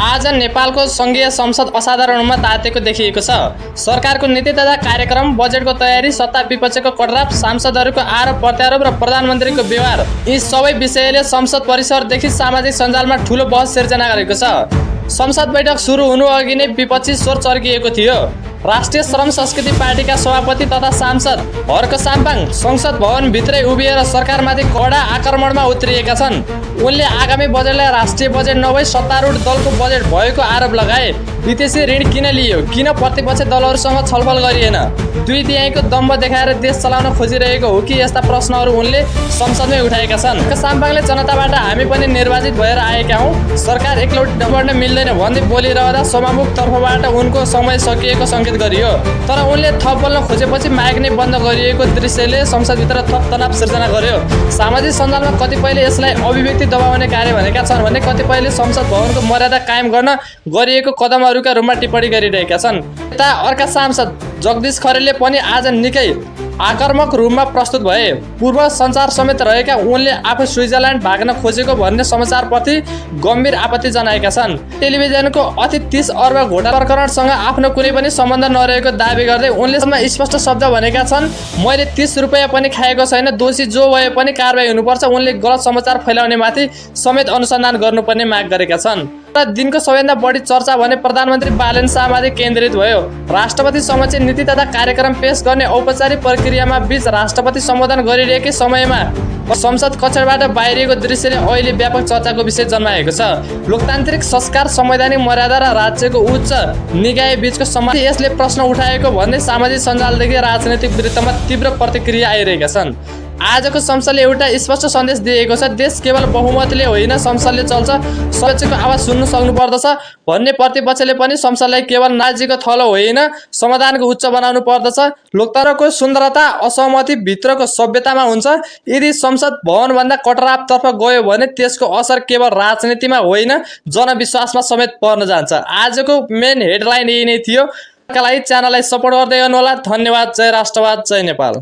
आज नेपालको संघीय संसद असाधारण रूपमा तातेको देखिएको छ। सरकारको नीति तथा कार्यक्रम, बजेटको तयारी, सत्ता विपक्षको कटराप, सांसदहरूको आरोप प्रत्यारोप र प्रधानमन्त्रीको व्यवहार, यी सबै विषयले संसद परिसरदेखि सामाजिक सञ्जालमा ठूलो बहस सिर्जना गरेको छ। संसद बैठक सुरु हुनु अघि नै विपक्षी स्वर चर्किएको थियो। राष्ट्रिय श्रम संस्कृति पार्टीका सभापति तथा सांसद हर्क साम्पाङ संसद भवन भित्रै उभिएर सरकारमाथि कडा आक्रमणमा उत्रिएका छन्। उनले आगामी बजेटलाई राष्ट्रिय बजेट नभई सत्तारूढ दलको बजेट भएको आरोप लगाए। विदेशी ऋण किन लियो, किन प्रतिपक्षी दलहरूसँग छलफल गरिएन, 2/3 दम्ब देखाएर देश चलाउन खोजिरहेको हो कि, यस्ता प्रश्नहरू उनले संसदमै उठाएका छन्। साम्पाङले जनताबाट हामी पनि निर्वाचित भएर आएका हौं, सरकार एकलौटी बढ्न मिल्दैन भन्दै बोलिरहँदा सभामुख तर्फबाट उनको समय सकिएको संकेत गरियो। तर उनले थप बोल्न खोजेपछि माइक नै बन्द गरिएको दृश्यले संसदभित्र थप तनाव सिर्जना गर्यो। सामाजिक सञ्जालमा कतिपयले यसलाई अभिव्यक्ति दबाउने कार्य भनेका छन् भने कतिपयले संसद भवनको मर्यादा कायम गर्न गरिएको कदमहरूका रूपमा टिप्पणी गरिरहेका छन्। यता अर्का सांसद जगदीश खरेलले पनि आज निकै आक्रामक रूपमा प्रस्तुत भए। पूर्व सञ्चार समेत रहेका उनले आफू स्विजरल्यान्ड भाग्न खोजेको भन्ने समाचारप्रति गम्भीर आपत्ति जनाएका छन्। टेलिभिजनको अति 30 अर्ब घोटाला प्रकरणसँग आफ्नो कुनै पनि सम्बन्ध नरहेको दाबी गर्दै उनले स्पष्ट शब्द भनेका छन्, मैले 30 रुपैयाँ पनि खाएको छैन, दोषी जो भए पनि कारबाही हुनुपर्छ। उनले गलत समाचार फैलाउनेमाथि समेत अनुसन्धान गर्नुपर्ने माग गरेका छन्। र दिनको सबैभन्दा बढी चर्चा भने प्रधानमन्त्री बालेन शाहमाथि केन्द्रित भयो। राष्ट्रपति समक्ष नीति तथा कार्यक्रम पेश गर्ने औपचारिक प्रक्रियामा बीच राष्ट्रपति सम्बोधन गरिरहेकै समयमा संसद कक्षबाट बाहिरिएको दृश्यले अहिले व्यापक चर्चाको विषय जन्माएको छ। लोकतान्त्रिक संस्कार, संवैधानिक मर्यादा र राज्यको उच्च निकाय बीचको सम्बन्ध यसले प्रश्न उठाएको भन्दै सामाजिक सञ्जालदेखि राजनैतिक विरुद्धमा तीव्र प्रतिक्रिया आइरहेका छन्। आजको संसदले एउटा स्पष्ट सन्देश दिएको छ, देश केवल बहुमतले होइन संसदले चल्छ, सर्वोच्चको आवाज सुन्नु सक्नुपर्दछ भन्ने प्रतिपक्षले पनि संसदलाई केवल नाजीको थलो होइन समाधानको उच्च बनाउनु पर्दछ। लोकतन्त्रको सुन्दरता असहमति भित्रको सभ्यतामा हुन्छ। यदि संसद भवनभन्दा कटरापतर्फ गयो भने त्यसको असर केवल राजनीतिमा होइन जनविश्वासमा समेत पर्न जान्छ। आजको मेन हेडलाइन यही नै थियो। च्यानललाई सपोर्ट गर्दै गर्नुहोला। धन्यवाद। जय राष्ट्रवाद, जय नेपाल।